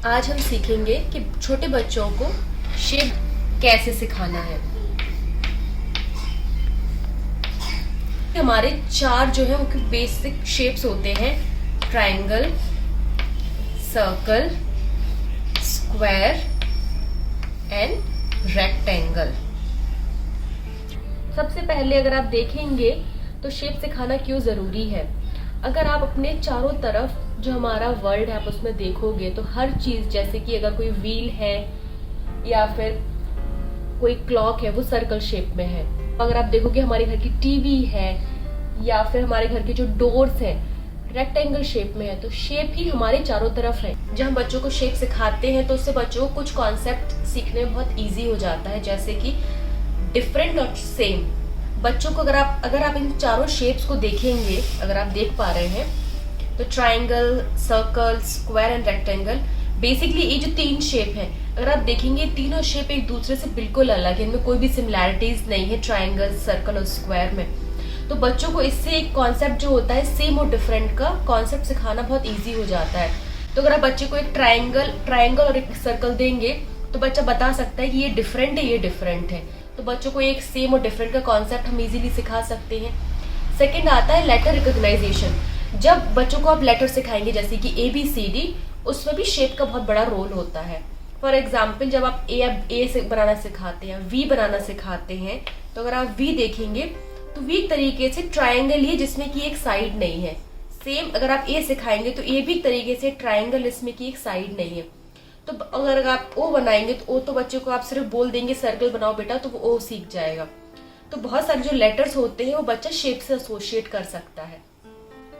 आज हम सीखेंगे कि छोटे बच्चों को शेप कैसे सिखाना है। हमारे चार जो है वो बेसिक शेप्स होते हैं: triangle, circle, square and rectangle. सबसे पहले अगर आप देखेंगे तो शेप सिखाना क्यों जरूरी है। अगर आप अपने चारों तरफ जो हमारा वर्ल्ड है आप उसमें देखोगे तो हर चीज, जैसे कि अगर कोई व्हील है या फिर कोई क्लॉक है, वो सर्कल शेप में है। अगर आप देखोगे हमारे घर की टीवी है या फिर हमारे घर के जो डोर्स हैं रेक्टेंगल शेप में है। तो शेप ही हमारे चारों तरफ है। जब हम बच्चों को शेप सिखाते हैं तो उससे बच्चों को कुछ कॉन्सेप्ट सीखने में बहुत इजी हो जाता है, जैसे कि डिफरेंट और सेम। बच्चों को अगर आप इन चारों शेप्स को देखेंगे, अगर आप देख पा रहे हैं तो triangle, circle, square and rectangle, basically ये जो तीन शेप है, अगर आप देखेंगे तीनों शेप एक दूसरे से बिल्कुल अलग है, इनमें कोई भी सिमिलैरिटीज नहीं है ट्रायंगल, सर्कल और स्क्वायर में। तो बच्चों को इससे एक कॉन्सेप्ट जो होता है सेम और डिफरेंट का कॉन्सेप्ट सिखाना बहुत इजी हो जाता है। तो अगर आप बच्चे को एक ट्रायंगल और एक सर्कल देंगे तो बच्चा बता सकता है कि ये डिफरेंट है, ये डिफरेंट है। तो बच्चों को एक सेम और डिफरेंट का कॉन्सेप्ट हम इजीली सिखा सकते हैं। सेकंड आता है लेटर रिकॉग्नाइजेशन। जब बच्चों को आप लेटर सिखाएंगे जैसे कि ABCD, उसमें भी शेप का बहुत बड़ा रोल होता है। फॉर एग्जाम्पल, जब आप ए से बनाना सिखाते हैं, V बनाना सिखाते हैं, तो अगर आप V देखेंगे तो V एक तरीके से ट्रायंगल ही है जिसमें कि एक साइड नहीं है। सेम अगर आप A सिखाएंगे तो A भी एक तरीके से ट्रायंगल, इसमें की एक साइड नहीं है। तो अगर आप O बनाएंगे तो O तो बच्चे को आप सिर्फ बोल देंगे सर्कल बनाओ बेटा, तो वो O सीख जाएगा। तो बहुत सारे जो लेटर्स होते हैं वो बच्चा शेप से एसोसिएट कर सकता है।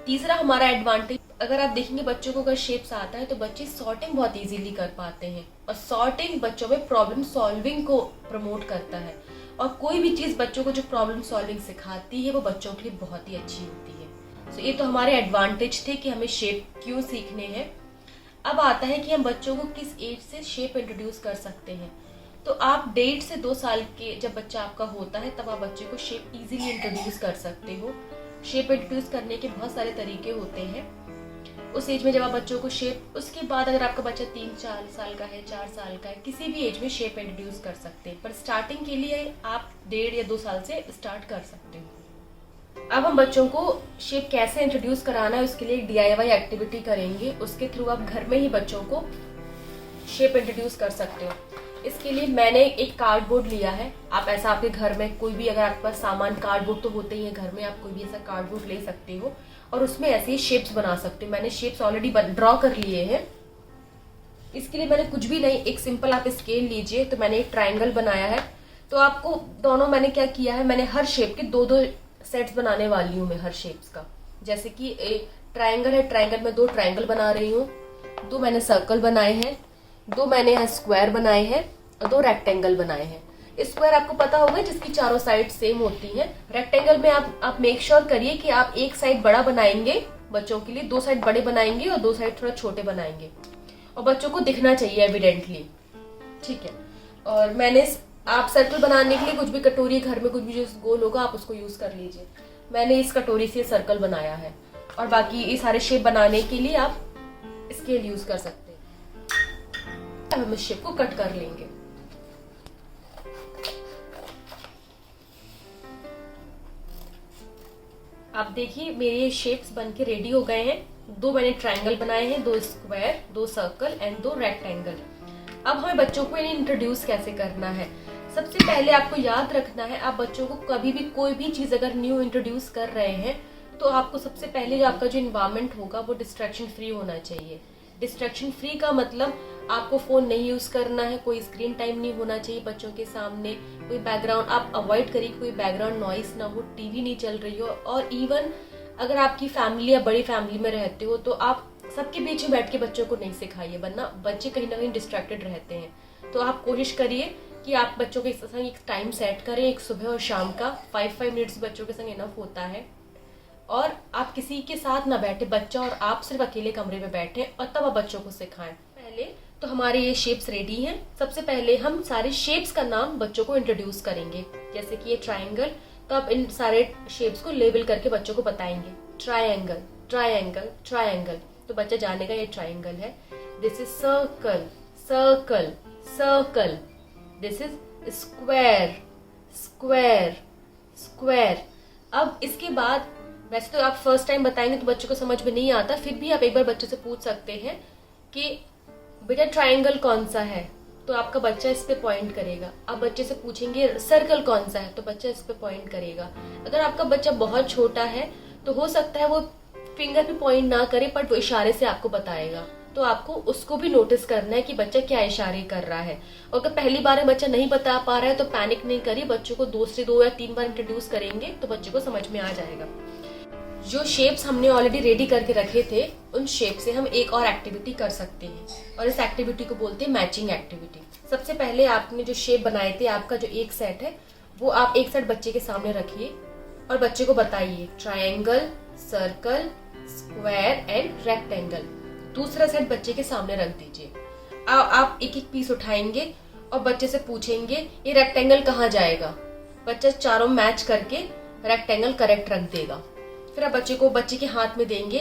तीसरा हमारा एडवांटेज, अगर आप देखेंगे बच्चों को अगर शेप्स आता है तो बच्चे सॉर्टिंग बहुत इजीली कर पाते हैं, और सॉर्टिंग बच्चों में प्रॉब्लम सॉल्विंग को प्रमोट करता है। और कोई भी चीज बच्चों को जो प्रॉब्लम सॉल्विंग सिखाती है वो बच्चों के लिए बहुत ही अच्छी होती है। तो ये तो हमारे एडवांटेज थे कि हमें शेप क्यों सीखने हैं। अब आता है कि हम बच्चों को किस एज से शेप इंट्रोड्यूस कर सकते हैं। तो आप 1.5 से 2 साल के जब बच्चा आपका होता है तब आप बच्चे को शेप इजीली इंट्रोड्यूस कर सकते हो। शेप इंट्रोड्यूस करने के बहुत सारे तरीके होते हैं उस एज में जब आप बच्चों को शेप। उसके बाद अगर आपका बच्चा 3-4 साल का है, 4 साल का है, किसी भी एज में शेप इंट्रोड्यूस कर सकते हैं, पर स्टार्टिंग के लिए आप 1.5 या 2 साल से स्टार्ट कर सकते हो। अब हम बच्चों को शेप कैसे इंट्रोड्यूस कराना है उसके लिए एक DIY एक्टिविटी करेंगे। उसके थ्रू आप घर में ही बच्चों को शेप इंट्रोड्यूस कर सकते हो। इसके लिए मैंने एक कार्डबोर्ड लिया है। आप ऐसा आपके घर में कोई भी, अगर आपके पास सामान, कार्डबोर्ड तो होते ही है घर में, आप कोई भी ऐसा कार्डबोर्ड ले सकते हो और उसमें ऐसे ही शेप्स बना सकते हो। मैंने शेप्स ऑलरेडी ड्रॉ कर लिए हैं। इसके लिए मैंने कुछ भी नहीं, एक सिंपल आप स्केल लीजिए। तो मैंने एक ट्रायंगल बनाया है। तो आपको दोनों मैंने क्या किया है, मैंने हर शेप के 2-2 सेट्स बनाने वाली हूँ मैं हर शेप्स का। जैसे कि एक ट्रायंगल है, ट्रायंगल में 2 ट्रायंगल बना रही हूँ, 2 मैंने सर्कल बनाए हैं, 2 मैंने यहाँ स्क्वायर बनाए हैं और 2 रेक्टेंगल बनाए हैं। स्क्वायर आपको पता होगा जिसकी चारों साइड सेम होती हैं। रेक्टेंगल में आप मेक श्योर करिए कि आप एक साइड बड़ा बनाएंगे बच्चों के लिए, 2 साइड बड़े बनाएंगे और 2 साइड थोड़ा छोटे बनाएंगे, और बच्चों को दिखना चाहिए एविडेंटली, ठीक है। और मैंने आप सर्कल बनाने के लिए कुछ भी कटोरी, घर में कुछ भी जो गोल होगा आप उसको यूज कर लीजिए। मैंने इस कटोरी से सर्कल बनाया है, और बाकी ये सारे शेप बनाने के लिए आप स्केल यूज कर सकते हैं। अब हम इस शेप को कट कर लेंगे। आप देखिए मेरे ये शेप्स बनके रेडी हो गए हैं। 2 मैंने ट्रायंगल बनाए हैं, 2 स्क्वायर, 2 सर्कल एंड 2 रेक्टेंगल। अब हमें बच्चों को इन्हें इंट्रोड्यूस कैसे करना है। सबसे पहले आपको याद रखना है, आप बच्चों को कभी भी कोई भी चीज अगर न्यू इंट्रोड्यूस कर रहे हैं तो आपको सबसे पहले जो आपका जो इन्वायरमेंट होगा वो डिस्ट्रैक्शन फ्री होना चाहिए। डिस्ट्रैक्शन फ्री का मतलब आपको फोन नहीं यूज करना है, कोई स्क्रीन टाइम नहीं होना चाहिए बच्चों के सामने, कोई बैकग्राउंड आप अवॉइड करिए, कोई बैकग्राउंड नॉइस ना हो, टीवी नहीं चल रही हो। और इवन अगर आपकी फैमिली या बड़ी फैमिली में रहते हो तो आप सबके बीच में बैठ के बच्चों को नहीं सिखाइए, वरना बच्चे कहीं ना कहीं डिस्ट्रैक्टेड रहते हैं। तो आप कोशिश करिए कि आप बच्चों के संग एक टाइम सेट करें, एक सुबह और शाम का 5 मिनट्स बच्चों के संग इनफ होता है। और आप किसी के साथ ना बैठे, बच्चा और आप सिर्फ अकेले कमरे में बैठे और तब आप बच्चों को सिखाएं। पहले तो हमारे ये शेप्स रेडी हैं। सबसे पहले हम सारे शेप्स का नाम बच्चों को इंट्रोड्यूस करेंगे। जैसे कि ये ट्रायंगल, तो आप इन सारे शेप्स को लेबल करके बच्चों को बताएंगे। ट्रायंगल, ट्रायंगल, ट्रायंगल, तो बच्चा जानेगा ये ट्रायंगल है। This is circle, circle, circle. This is square, square, square. अब इसके बाद वैसे तो आप फर्स्ट टाइम बताएंगे तो बच्चों को समझ में नहीं आता, फिर भी आप एक बार बच्चे से पूछ सकते हैं कि बेटा ट्रायंगल कौन सा है, तो आपका बच्चा इस पे पॉइंट करेगा. आप बच्चे से पूछेंगे सर्कल कौन सा है, तो बच्चा इस पे पॉइंट करेगा. अगर आपका बच्चा बहुत छोटा है तो हो सकता है वो फिंगर पे पॉइंट ना करे, बट वो इशारे से आपको बताएगा. तो आपको उसको भी नोटिस करना है कि बच्चा क्या इशारे कर रहा है. और अगर पहली बार में बच्चा नहीं बता पा रहा है तो पैनिक नहीं करिए, बच्चों को 2 से 2 या 3 बार इंट्रोड्यूस करेंगे तो बच्चे को समझ में आ जाएगा. जो शेप्स हमने ऑलरेडी रेडी करके रखे थे, उन शेप से हम एक और एक्टिविटी कर सकते हैं, और इस एक्टिविटी को बोलते हैं मैचिंग एक्टिविटी. सबसे पहले आपने जो शेप बनाए थे, आपका जो एक सेट है वो आप एक सेट बच्चे के सामने रखिए और बच्चे को बताइए triangle, circle, square and rectangle. दूसरा सेट बच्चे के सामने रख दीजिए. आप एक एक पीस उठाएंगे और बच्चे से पूछेंगे ये रेक्टेंगल कहाँ जाएगा. बच्चा चारों मैच करके रेक्टेंगल करेक्ट रख देगा. फिर आप बच्चे के हाथ में देंगे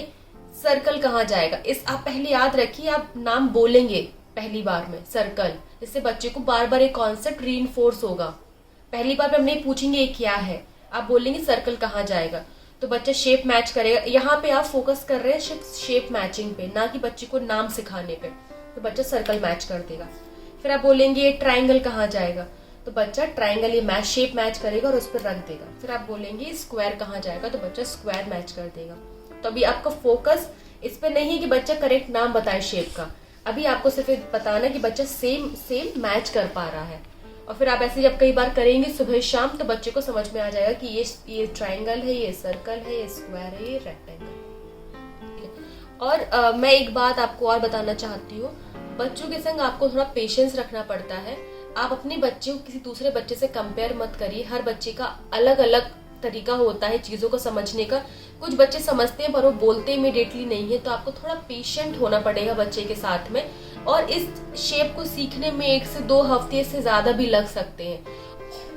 सर्कल कहाँ जाएगा. इस आप पहले याद रखिए, आप नाम बोलेंगे पहली बार में सर्कल, इससे बच्चे को बार बार एक कॉन्सेप्ट रीइंफोर्स होगा. पहली बार में हम नहीं पूछेंगे ये क्या है, आप बोलेंगे सर्कल कहाँ जाएगा, तो बच्चा शेप मैच करेगा. यहाँ पे आप फोकस कर रहे हैं शेप मैचिंग पे, ना कि बच्चे को नाम सिखाने पे, तो बच्चा सर्कल मैच कर देगा. फिर आप बोलेंगे ये ट्रायंगल कहाँ जाएगा, तो बच्चा ट्रायंगल ये शेप मैच करेगा और उस पर रख देगा. फिर आप बोलेंगे स्क्वायर कहाँ जाएगा, तो बच्चा स्क्वायर मैच कर देगा. तो अभी आपका फोकस इस पे नहीं है कि बच्चा करेक्ट नाम बताए शेप का, अभी आपको सिर्फ बताना कि बच्चा सेम मैच कर पा रहा है. और फिर आप ऐसे जब कई बार करेंगे सुबह शाम, तो बच्चे को समझ में आ जाएगा कि ये ट्रायंगल है, ये सर्कल है, ये स्क्वायर है, ये रेक्टेंगल. और मैं एक बात आपको और बताना चाहती हूँ, बच्चों के संग आपको थोड़ा पेशेंस रखना पड़ता है. आप अपने बच्चे को किसी दूसरे बच्चे से कंपेयर मत करिए. हर बच्चे का अलग अलग तरीका होता है चीजों को समझने का. कुछ बच्चे समझते हैं पर वो बोलते इमीडिएटली नहीं है, तो आपको थोड़ा पेशेंट होना पड़ेगा बच्चे के साथ में. और इस शेप को सीखने में 1 से 2 हफ्ते से ज्यादा भी लग सकते हैं.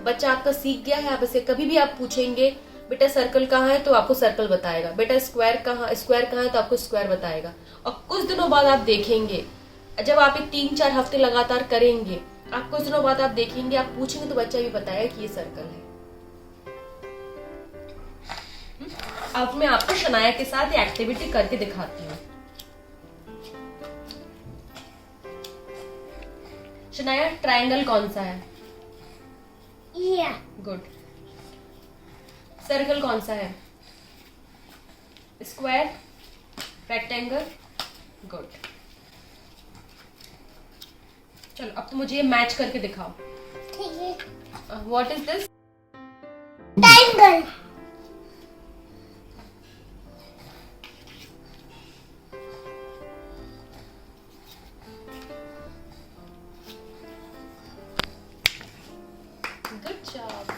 बच्चा आपका सीख गया है, आप इसे कभी भी आप पूछेंगे बेटा सर्कल कहाँ है, तो आपको सर्कल बताएगा. बेटा स्क्वायर कहाँ है, तो आपको स्क्वायर बताएगा. और कुछ दिनों बाद आप देखेंगे, जब आप 3-4 हफ्ते लगातार करेंगे, आप कुछ दिनों बाद आप देखेंगे, आप पूछेंगे तो बच्चा भी बताएगा कि ये सर्कल है. अब मैं आपको शनाया के साथ एक्टिविटी करके दिखाती हूँ. शनाया ट्रायंगल कौन सा है? गुड. सर्कल कौन सा है? Square, rectangle. गुड. चलो अब तो मुझे ये मैच करके दिखाओ. ठीक है. What is this? Triangle. Good job.